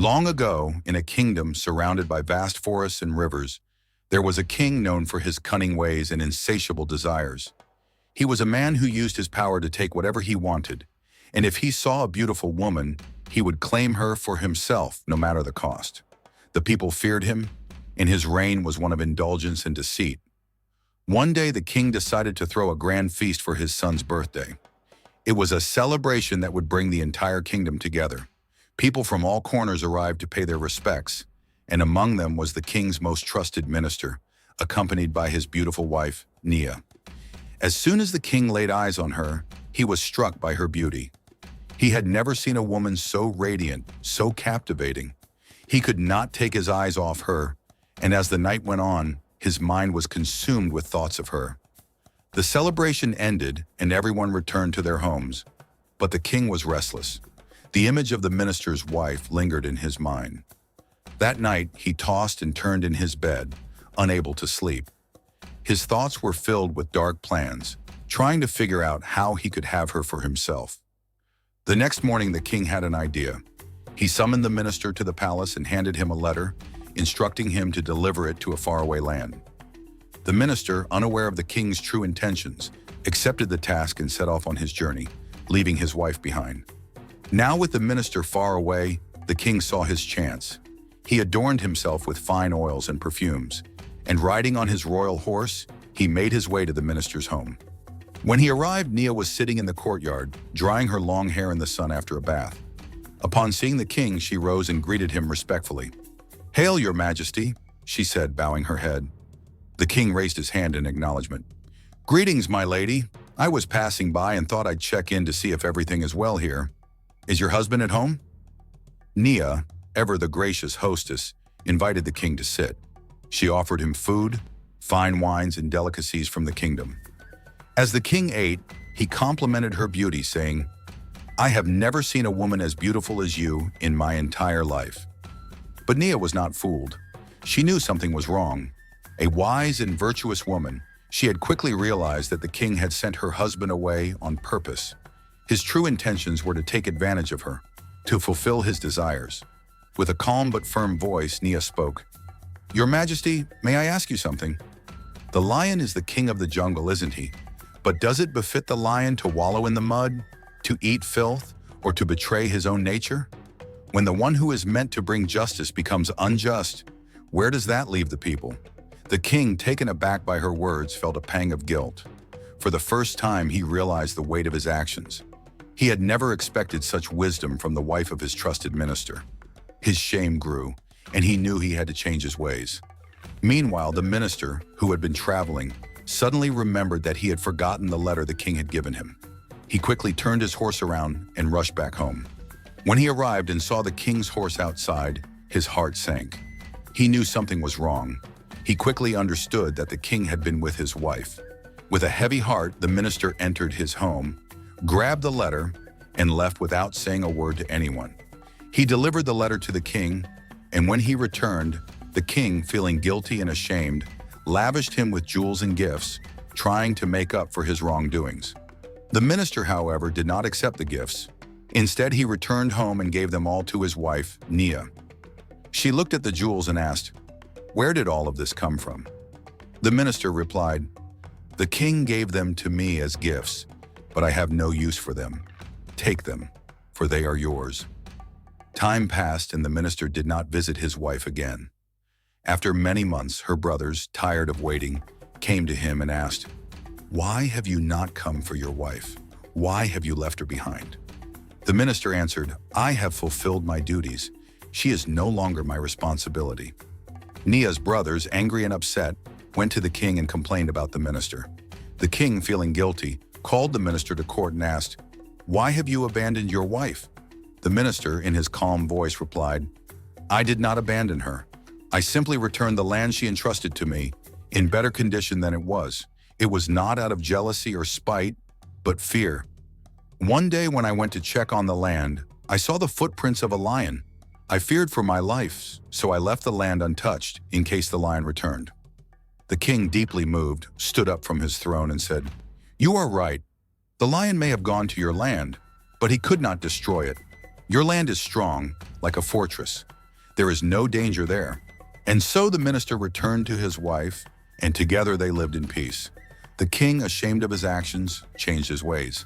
Long ago, in a kingdom surrounded by vast forests and rivers, there was a king known for his cunning ways and insatiable desires. He was a man who used his power to take whatever he wanted, and if he saw a beautiful woman, he would claim her for himself no matter the cost. The people feared him, and his reign was one of indulgence and deceit. One day the king decided to throw a grand feast for his son's birthday. It was a celebration that would bring the entire kingdom together. People from all corners arrived to pay their respects, and among them was the king's most trusted minister, accompanied by his beautiful wife, Nia. As soon as the king laid eyes on her, he was struck by her beauty. He had never seen a woman so radiant, so captivating. He could not take his eyes off her, and as the night went on, his mind was consumed with thoughts of her. The celebration ended, and everyone returned to their homes, but the king was restless. The image of the minister's wife lingered in his mind. That night, he tossed and turned in his bed, unable to sleep. His thoughts were filled with dark plans, trying to figure out how he could have her for himself. The next morning, the king had an idea. He summoned the minister to the palace and handed him a letter, instructing him to deliver it to a faraway land. The minister, unaware of the king's true intentions, accepted the task and set off on his journey, leaving his wife behind. Now with the minister far away, the king saw his chance. He adorned himself with fine oils and perfumes, and riding on his royal horse, he made his way to the minister's home. When he arrived, Nia was sitting in the courtyard, drying her long hair in the sun after a bath. Upon seeing the king, she rose and greeted him respectfully. "Hail, your majesty," she said, bowing her head. The king raised his hand in acknowledgement. "Greetings, my lady. I was passing by and thought I'd check in to see if everything is well here. Is your husband at home?" Nia, ever the gracious hostess, invited the king to sit. She offered him food, fine wines, and delicacies from the kingdom. As the king ate, he complimented her beauty, saying, "I have never seen a woman as beautiful as you in my entire life." But Nia was not fooled. She knew something was wrong. A wise and virtuous woman, she had quickly realized that the king had sent her husband away on purpose. His true intentions were to take advantage of her, to fulfill his desires. With a calm but firm voice, Nia spoke. "Your Majesty, may I ask you something? The lion is the king of the jungle, isn't he? But does it befit the lion to wallow in the mud, to eat filth, or to betray his own nature? When the one who is meant to bring justice becomes unjust, where does that leave the people?" The king, taken aback by her words, felt a pang of guilt. For the first time, he realized the weight of his actions. He had never expected such wisdom from the wife of his trusted minister. His shame grew, and he knew he had to change his ways. Meanwhile, the minister, who had been traveling, suddenly remembered that he had forgotten the letter the king had given him. He quickly turned his horse around and rushed back home. When he arrived and saw the king's horse outside, his heart sank. He knew something was wrong. He quickly understood that the king had been with his wife. With a heavy heart, the minister entered his home, grabbed the letter, and left without saying a word to anyone. He delivered the letter to the king, and when he returned, the king, feeling guilty and ashamed, lavished him with jewels and gifts, trying to make up for his wrongdoings. The minister, however, did not accept the gifts. Instead, he returned home and gave them all to his wife, Nia. She looked at the jewels and asked, "Where did all of this come from?" The minister replied, "The king gave them to me as gifts, but I have no use for them. Take them, for they are yours." Time passed and the minister did not visit his wife again. After many months, her brothers, tired of waiting, came to him and asked, "Why have you not come for your wife? Why have you left her behind?" The minister answered, "I have fulfilled my duties. She is no longer my responsibility." Nia's brothers, angry and upset, went to the king and complained about the minister. The king, feeling guilty, called the minister to court and asked, "Why have you abandoned your wife?" The minister, in his calm voice, replied, "I did not abandon her. I simply returned the land she entrusted to me in better condition than it was. It was not out of jealousy or spite, but fear. One day when I went to check on the land, I saw the footprints of a lion. I feared for my life, so I left the land untouched in case the lion returned." The king, deeply moved, stood up from his throne and said, "You are right. The lion may have gone to your land, but he could not destroy it. Your land is strong, like a fortress. There is no danger there. And so the minister returned to his wife, and together they lived in peace. The king, ashamed of his actions, changed his ways.